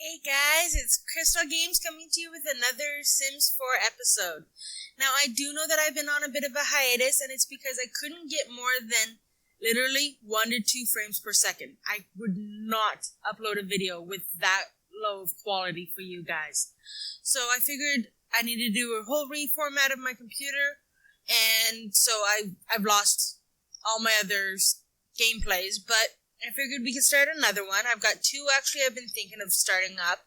Hey guys, it's Crystal Games coming to you with another Sims 4 episode. Now I do know that I've been on a bit of a hiatus, and it's because I couldn't get more than literally 1 to 2 frames per second. I would not upload a video with that low of quality for you guys. So I figured I needed to do a whole reformat of my computer, and so I've lost all my other gameplays, but I figured we could start another one. I've got 2 actually I've been thinking of starting up.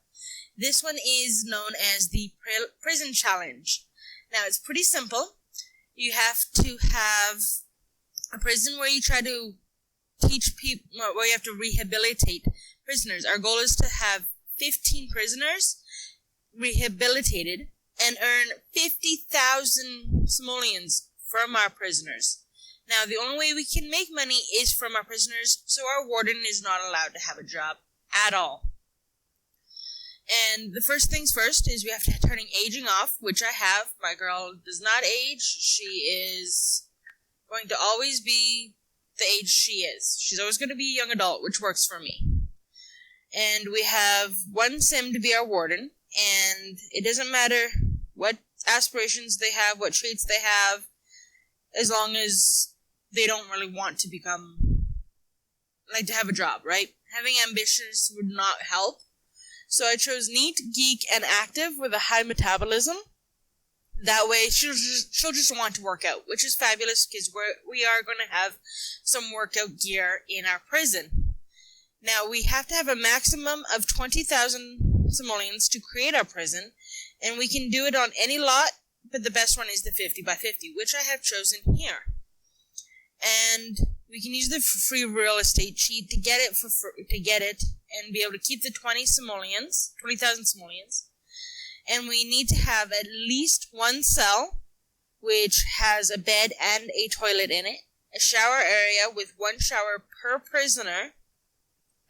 This one is known as the Prison Challenge. Now it's pretty simple. You have to have a prison where you try to teach people, where you have to rehabilitate prisoners. Our goal is to have 15 prisoners rehabilitated and earn 50,000 simoleons from our prisoners. Now, the only way we can make money is from our prisoners, so our warden is not allowed to have a job at all. And the first things first is we have to turning aging off, which I have. My girl does not age. She is going to always be the age she is. She's always going to be a young adult, which works for me. And we have 1 sim to be our warden, and it doesn't matter what aspirations they have, what traits they have, as long as they don't really want to to have a job, right? Having ambitions would not help. So I chose neat, geek, and active with a high metabolism. That way she'll just want to work out, which is fabulous because we are going to have some workout gear in our prison. Now we have to have a maximum of 20,000 simoleons to create our prison, and we can do it on any lot, but the best one is the 50 by 50, which I have chosen here. And we can use the free real estate cheat to get it and be able to keep the 20,000 simoleons. And we need to have at least 1 cell, which has a bed and a toilet in it, a shower area with 1 shower per prisoner,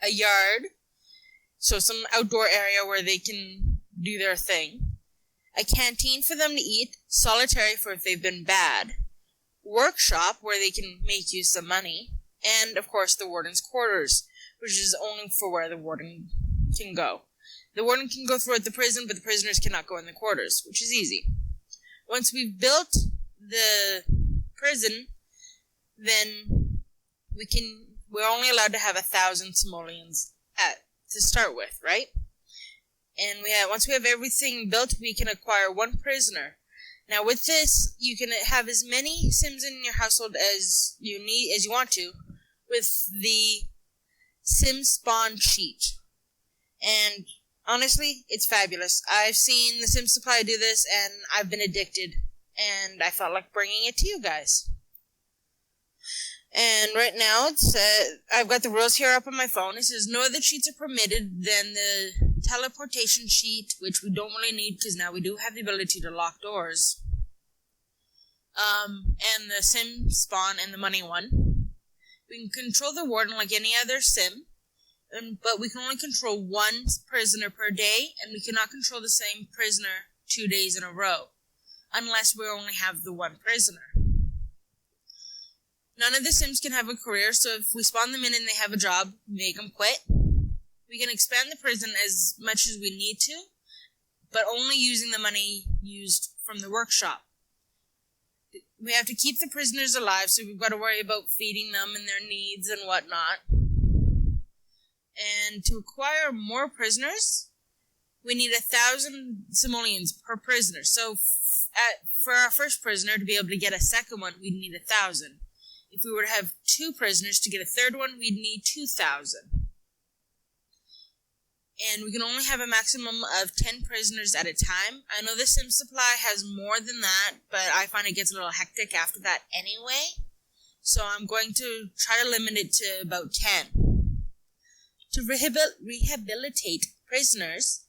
a yard, so some outdoor area where they can do their thing, a canteen for them to eat, solitary for if they've been bad, workshop where they can make you some money, and of course the warden's quarters, which is only for where the warden can go. The warden can go throughout the prison, but the prisoners cannot go in the quarters, which is easy. Once we've built the prison, then we're only allowed to have 1,000 simoleons to start with, right? And once we have everything built, we can acquire 1 prisoner. Now with this, you can have as many Sims in your household as you want to, with the Sim Spawn cheat. And honestly, it's fabulous. I've seen the Sim Supply do this, and I've been addicted, and I felt like bringing it to you guys. And right now, I've got the rules here up on my phone. It says no other cheats are permitted than the teleportation cheat, which we don't really need because now we do have the ability to lock doors. And the sim spawn and the money one. We can control the warden like any other sim, but we can only control 1 prisoner per day, and we cannot control the same prisoner 2 days in a row, unless we only have the 1 prisoner. None of the Sims can have a career, so if we spawn them in and they have a job, make them quit. We can expand the prison as much as we need to, but only using the money used from the workshop. We have to keep the prisoners alive, so we've got to worry about feeding them and their needs and whatnot. And to acquire more prisoners, we need 1,000 simoleons per prisoner. So for our first prisoner to be able to get a second one, we'd need 1,000. If we were to have 2 prisoners to get a third one, we'd need 2,000. And we can only have a maximum of 10 prisoners at a time. I know the Sim Supply has more than that, but I find it gets a little hectic after that anyway. So I'm going to try to limit it to about 10. To rehabilitate prisoners,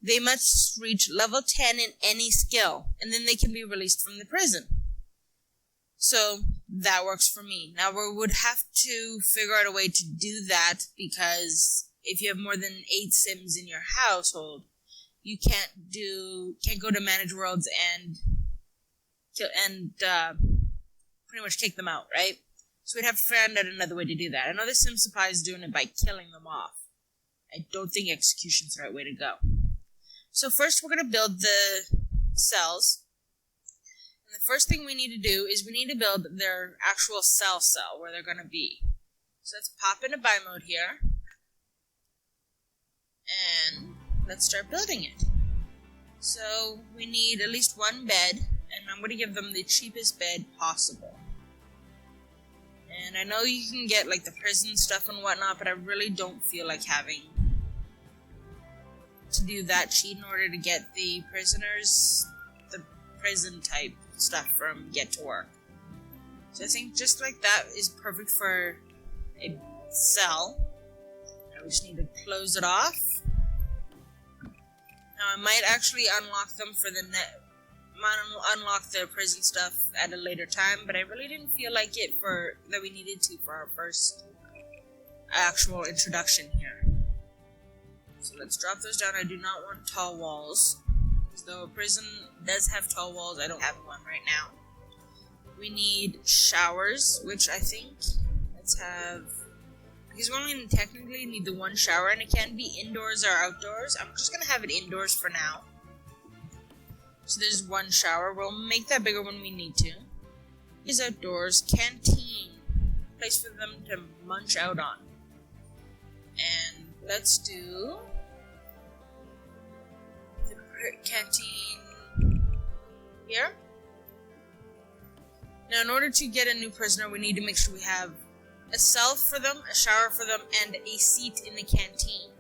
they must reach level 10 in any skill, and then they can be released from the prison. So that works for me. Now we would have to figure out a way to do that, because if you have more than 8 Sims in your household, you can't go to Manage Worlds and pretty much take them out, right? So we'd have to find out another way to do that. I know the Sim Supply is doing it by killing them off. I don't think execution's the right way to go. So first we're going to build the cells. And the first thing we need to do is we need to build their actual cell where they're going to be. So let's pop into buy mode here. And let's start building it. So we need at least one bed, and I'm going to give them the cheapest bed possible. And I know you can get like the prison stuff and whatnot, but I really don't feel like having to do that cheat in order to get the prisoners, the prison type stuff from Get to Work. So I think just like that is perfect for a cell. Now we just need to close it off. Now I might actually unlock them for the unlock the prison stuff at a later time, but I really didn't feel like it that we needed to for our first actual introduction here. So let's drop those down. I do not want tall walls, because though a prison does have tall walls, I don't have one right now. We need showers, which I think let's have, because we only technically need the one shower, and it can be indoors or outdoors. I'm just gonna have it indoors for now. So there's one shower. We'll make that bigger when we need to. Is outdoors. Canteen. Place for them to munch out on. And let's do the canteen here. Now in order to get a new prisoner, we need to make sure we have a cell for them, a shower for them, and a seat in the canteen.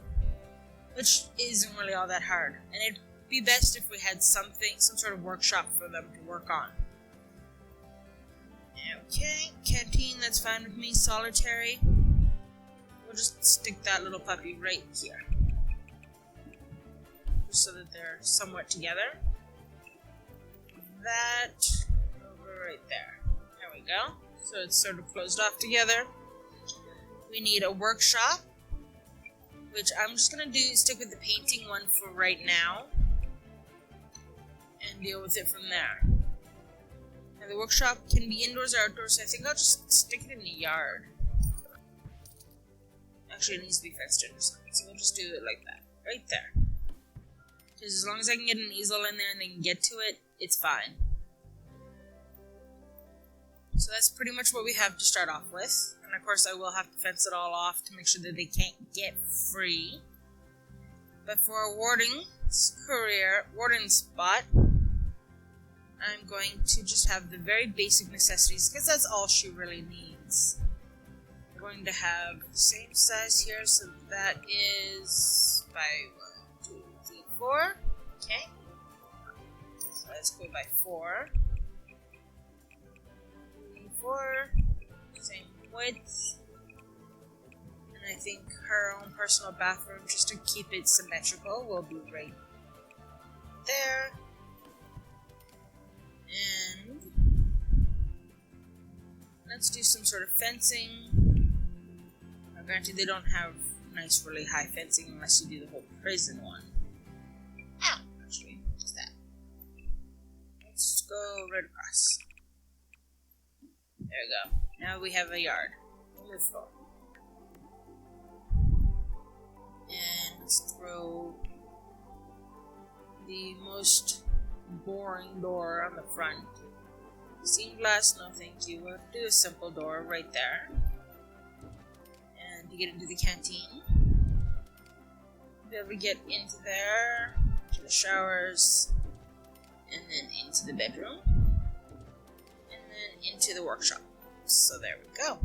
Which isn't really all that hard. And it'd be best if we had some sort of workshop for them to work on. Okay, canteen, that's fine with me. Solitary. We'll just stick that little puppy right here. Just so that they're somewhat together. That over right there. There we go. So it's sort of closed off together. We need a workshop, which I'm just going to stick with the painting one for right now. And deal with it from there. Now the workshop can be indoors or outdoors, so I think I'll just stick it in the yard. Actually, it needs to be fenced in or something, so we'll just do it like that. Right there. Because as long as I can get an easel in there and they can get to it, it's fine. So that's pretty much what we have to start off with. And of course I will have to fence it all off to make sure that they can't get free. But for a warden spot, I'm going to just have the very basic necessities, because that's all she really needs. I'm going to have the same size here, so that is by 1, 2, 3, 4. Okay. So let's go by 4. 3, 4. Same width. And I think her own personal bathroom, just to keep it symmetrical, will be right there. And let's do some sort of fencing. Now, granted, they don't have nice, really high fencing unless you do the whole prison one. Ow! Actually, what's that? Let's go right across. There we go. Now we have a yard. Wonderful. And let's throw the most boring door on the front. Stained glass, no thank you. We'll do a simple door right there. And to get into the canteen. Be able to get into there, to the showers, and then into the bedroom, and then into the workshop. So there we go.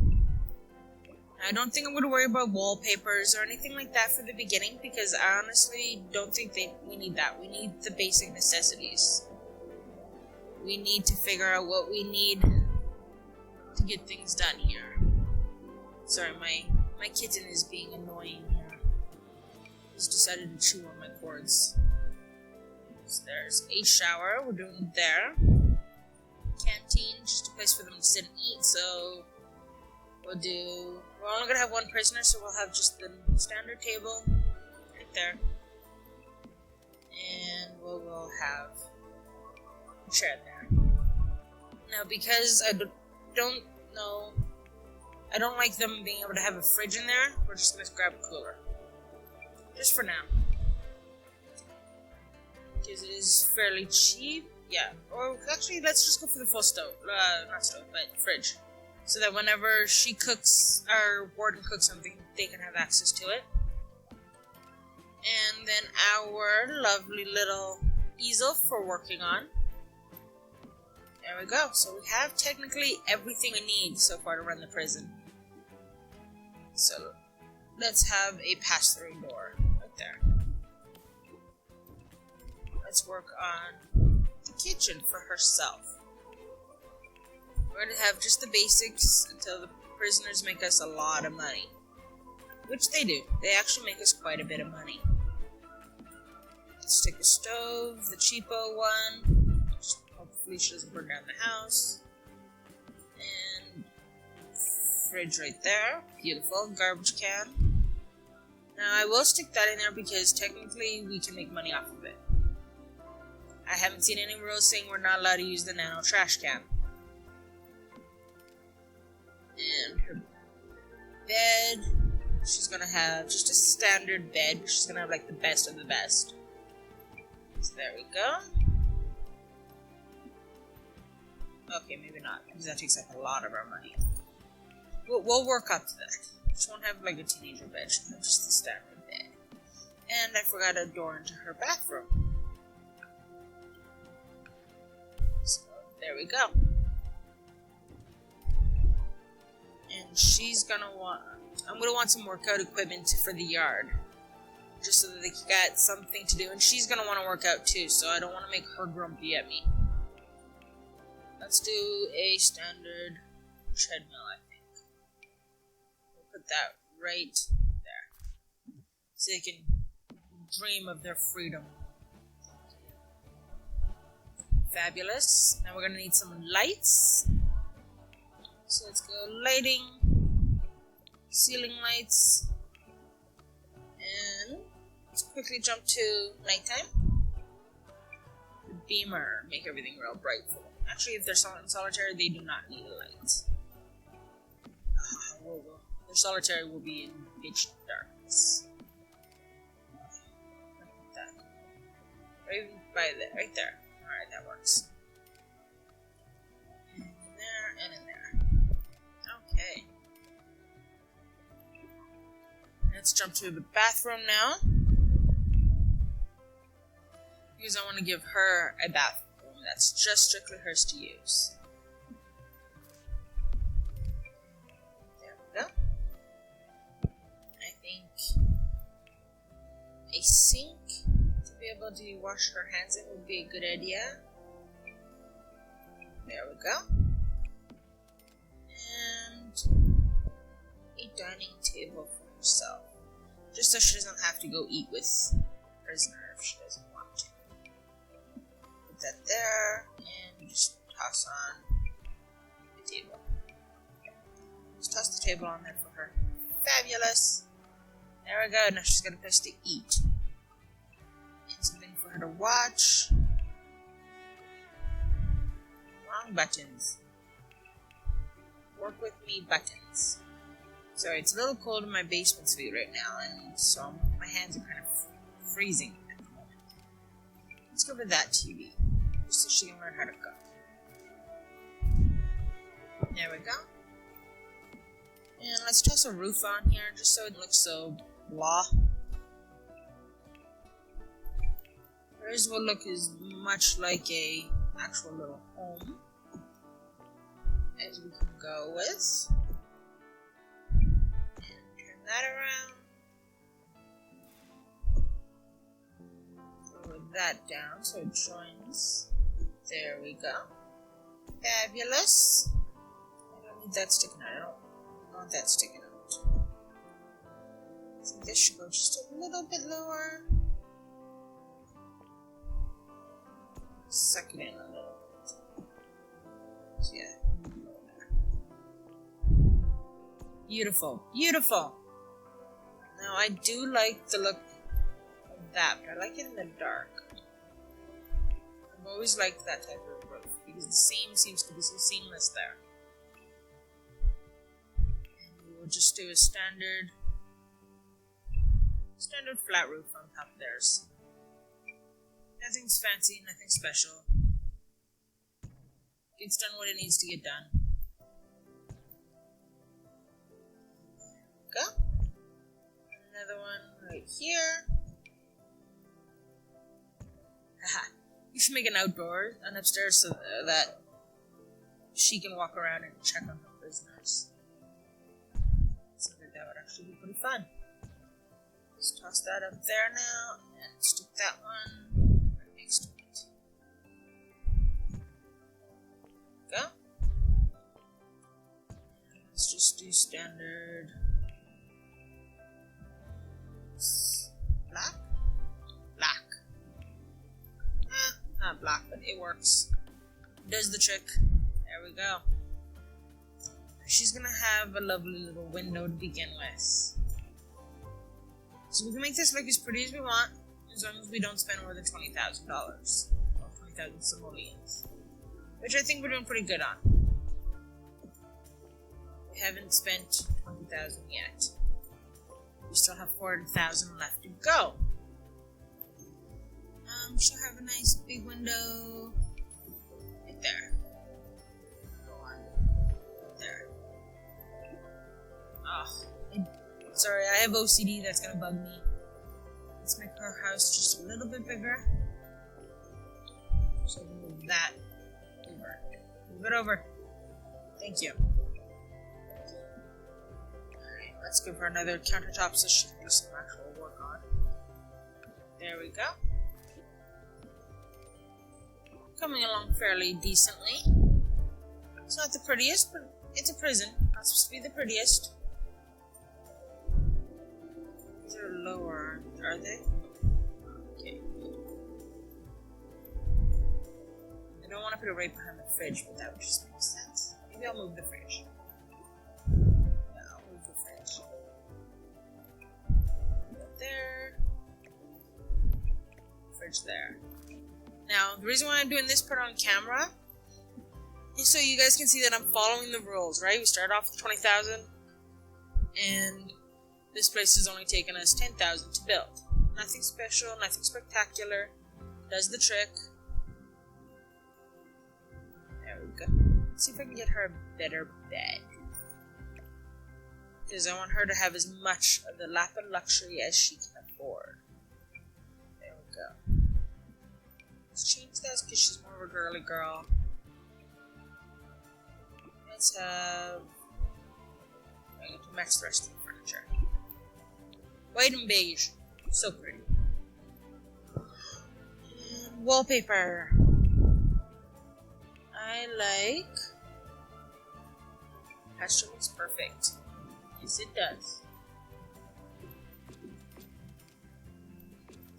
I don't think I'm going to worry about wallpapers or anything like that for the beginning, because I honestly don't think we need that. We need the basic necessities. We need to figure out what we need to get things done here. Sorry, my kitten is being annoying here. He's decided to chew on my cords. So there's a shower, we're doing it there. Canteen, just a place for them to sit and eat, so we're only going to have one prisoner, so we'll have just the standard table right there. And we'll have a chair there. Now, because I don't like them being able to have a fridge in there, we're just going to grab a cooler. Just for now. Because it is fairly cheap. Yeah. Or actually, let's just go for the full stove. Not stove, but fridge. So that whenever she cooks, our warden cooks something, they can have access to it. And then our lovely little easel for working on. There we go. So we have technically everything we need so far to run the prison. So let's have a pass-through door right there. Let's work on the kitchen for herself. We're going to have just the basics until the prisoners make us a lot of money. Which they do. They actually make us quite a bit of money. Let's take a stove, the cheapo one. Hopefully she doesn't burn down the house. And fridge right there. Beautiful. Garbage can. Now I will stick that in there because technically we can make money off of it. I haven't seen any rules saying we're not allowed to use the nano trash can. And her bed. She's gonna have just a standard bed. She's gonna have like the best of the best. So there we go. Okay, maybe not, because that takes up a lot of our money. We'll work up to that. She won't have like a teenager bed, she'll have just a standard bed. And I forgot a door into her bathroom. So there we go. And she's gonna I'm gonna want some workout equipment for the yard. Just so that they got something to do. And she's gonna want to work out too, so I don't want to make her grumpy at me. Let's do a standard treadmill, I think. We'll put that right there. So they can dream of their freedom. Fabulous. Now we're gonna need some lights. So let's go lighting, ceiling lights, and let's quickly jump to nighttime. The beamer, make everything real bright for them. Actually, if they're in solitary, they do not need a light. Their solitary will be in pitch darkness. That. Right by there, right there. Alright, that works. And in there, and in there. Okay. Let's jump to the bathroom now. Because I want to give her a bathroom that's just strictly hers to use. There we go. I think a sink to be able to wash her hands in would be a good idea. There we go. And a dining table for herself. Just so she doesn't have to go eat with the prisoner if she doesn't want to. Put that there, and just toss on the table. Just toss the table on there for her. Fabulous! There we go, now she's got a place to eat. And something for her to watch. Wrong buttons. Work with me buttons. Sorry, it's a little cold in my basement suite right now, and so my hands are kind of freezing at the moment. Let's go for that TV, just so she can learn how to cook. There we go. And let's toss a roof on here, just so it looks so blah. Hers will look as much like a actual little home as we can go with. That around. Throw that down so it joins. There we go. Fabulous. I don't need that sticking out. I don't want that sticking out. I think this should go just a little bit lower. Suck it in a little bit. So yeah. Beautiful. Beautiful. Now, I do like the look of that, but I like it in the dark. I've always liked that type of roof, because the seam seems to be so seamless there. And we will just do a standard Standard flat roof on top of theirs. Nothing's fancy, nothing special. It's done what it needs to get done. Go. Another one right here. Haha. You should make an upstairs so that she can walk around and check on her prisoners. So that would actually be pretty fun. Let's toss that up there now and stick that one right next to it. Go. Let's just do standard black. Not black, but it works. Does the trick. There we go. She's gonna have a lovely little window to begin with. So we can make this look as pretty as we want, as long as we don't spend more than $20,000. Or 20,000 simoleons. Which I think we're doing pretty good on. We haven't spent 20,000 yet. We still have 40,000 left to go. She'll have a nice big window right there. Go on. Right there. Oh, sorry, I have OCD that's gonna bug me. Let's make her house just a little bit bigger. So we move that over. Move it over. Thank you. Alright, let's give her another countertop so she can do some actual work on. There we go. Coming along fairly decently. It's not the prettiest, but it's a prison. Not supposed to be the prettiest. These are lower, are they? Okay. I don't want to put it right behind the fridge, but that would just make sense. Maybe I'll move the fridge. Yeah, I'll move the fridge. Put there. Fridge there. Now, the reason why I'm doing this part on camera is so you guys can see that I'm following the rules, right? We started off with 20,000, and this place has only taken us 10,000 to build. Nothing special, nothing spectacular. Does the trick. There we go. Let's see if I can get her a better bed. Because I want her to have as much of the lap of luxury as she can afford. There we go. Let's change that because she's more of a girly girl. Let's have... I'm going to match the rest of the furniture. White and beige. So pretty. And wallpaper. I like... Pasture looks perfect. Yes, it does.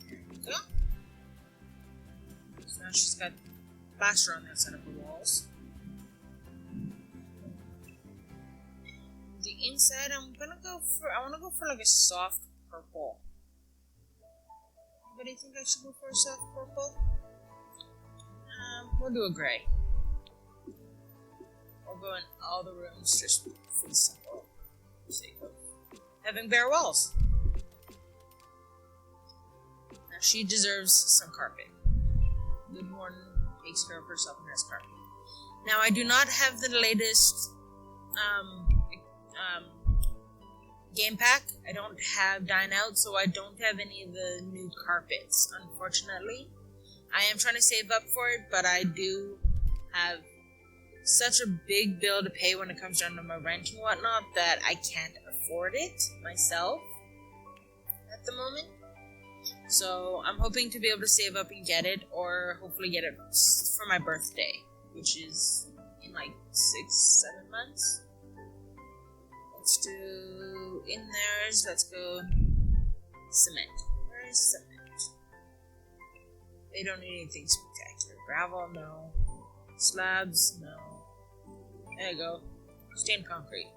There we go. Now she's got plaster on the outside of the walls. The inside, I want to go for like a soft purple. Anybody think I should go for a soft purple? We'll do a gray. I'll go in all the rooms just for the simple sake of having bare walls. Now she deserves some carpet. Good warden takes care of herself and has carpet. Now I do not have the latest game pack. I don't have Dine Out, so I don't have any of the new carpets, unfortunately. I am trying to save up for it, but I do have such a big bill to pay when it comes down to my rent and whatnot that I can't afford it myself at the moment. So I'm hoping to be able to save up and get it, or hopefully get it for my birthday, which is in like 6-7 months. Let's do in theirs. Let's go cement. Where is cement? They don't need anything spectacular. Gravel, no. Slabs, no. There you go. Stained concrete.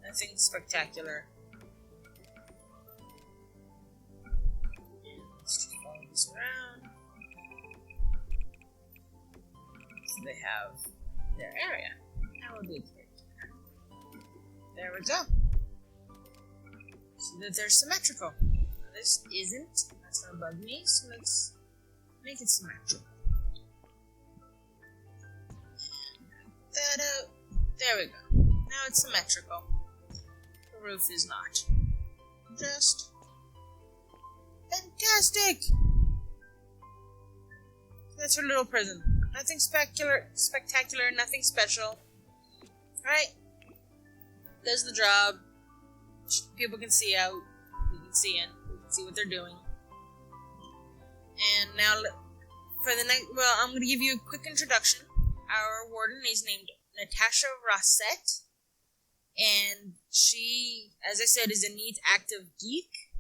Nothing spectacular. Let's just follow this around. So they have their area. Now we'll do it. There we go. so that they're symmetrical. This isn't. That's gonna bug me, so let's make it symmetrical. That out. There we go. Now it's symmetrical. The roof is not. Just fantastic! That's her little prison. Nothing spectacular, nothing special. Alright. Does the job. People can see out. We can see in. We can see what they're doing. And now, for the next, well, I'm going to give you a quick introduction. Our warden is named Natasha Rossett. And she, as I said, is a neat, active geek.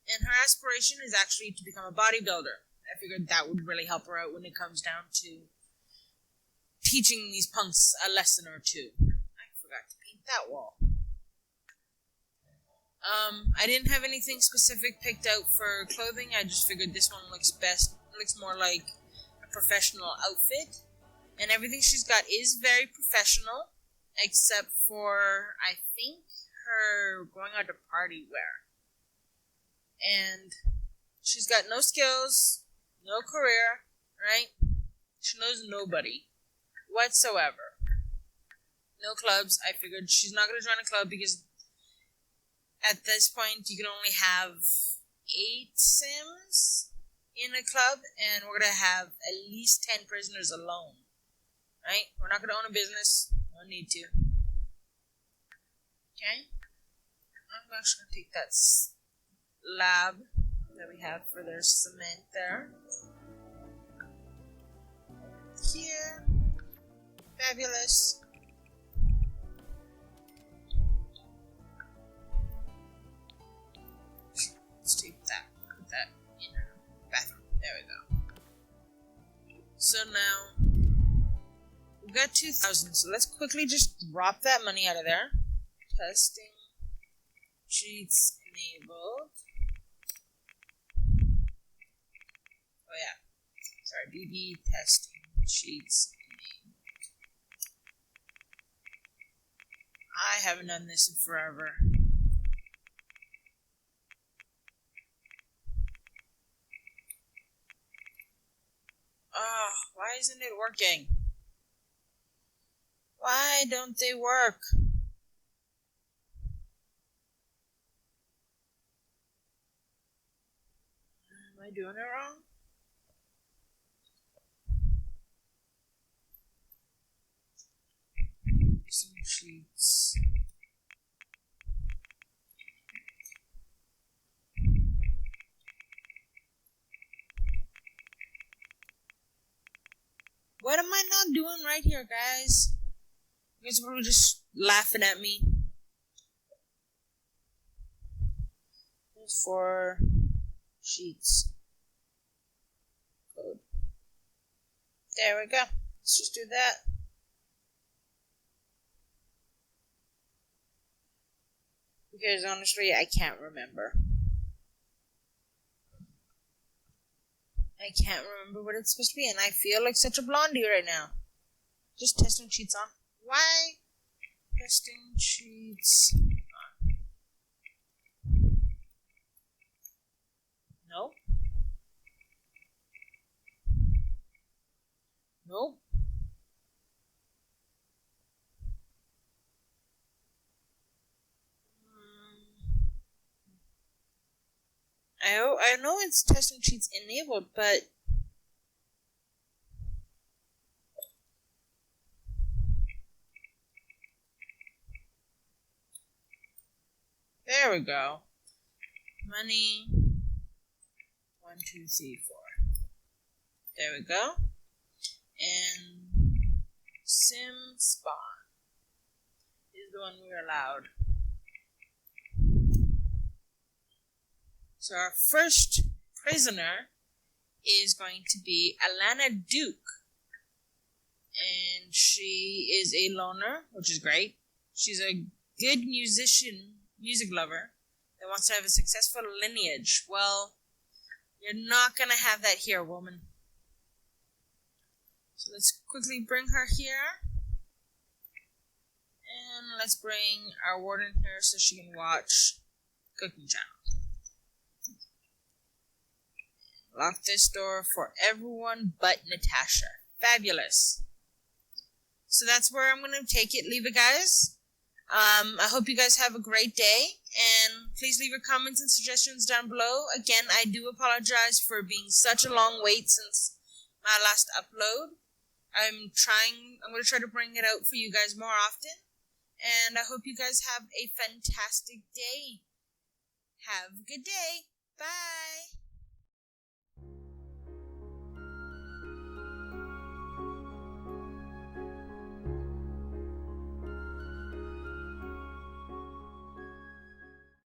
And her aspiration is actually to become a bodybuilder. I figured that would really help her out when it comes down to teaching these punks a lesson or two. I forgot to paint that wall. I didn't have anything specific picked out for clothing. I just figured this one looks best. It looks more like a professional outfit. And everything she's got is very professional, except for, I think, her going out to party wear. And she's got no skills, no career, right? She knows nobody whatsoever. No clubs. I figured she's not going to join a club because at this point you can only have 8 Sims in a club, and we're going to have at least 10 prisoners alone. Right? We're not going to own a business. No need to. Okay? I'm actually going to take that slab that we have for their cement there. Here. Fabulous. Let's take that. Put that in our bathroom. There we go. So now, we've got 2,000, so let's quickly just drop that money out of there. Testing. Cheats enabled. Oh yeah. Sorry, BB testing. Cheats enabled. I haven't done this in forever. Oh, why isn't it working? Why don't they work? Am I doing it wrong? Some sheets. What am I not doing right here, guys? You guys are probably just laughing at me. There's 4 sheets. Code. There we go. Let's just do that. Because honestly, I can't remember. I can't remember what it's supposed to be, and I feel like such a blondie right now. Just testing sheets on. Why? Testing sheets on. No. Nope. I know it's testing sheets enabled, but there we go. Money 1, 2, 3, 4. There we go. And Sim Spawn is the one we're allowed. So our first prisoner is going to be Alana Duke. And she is a loner, which is great. She's a good music lover, that wants to have a successful lineage. Well, you're not going to have that here, woman. So let's quickly bring her here. And let's bring our warden here so she can watch cooking channel. Lock this door for everyone but Natasha. Fabulous. So that's where I'm going to leave it, guys. I hope you guys have a great day, and please leave your comments and suggestions down below. Again, I do apologize for being such a long wait since my last upload. I'm going to try to bring it out for you guys more often, and I hope you guys have a fantastic day. Have a good day. Bye.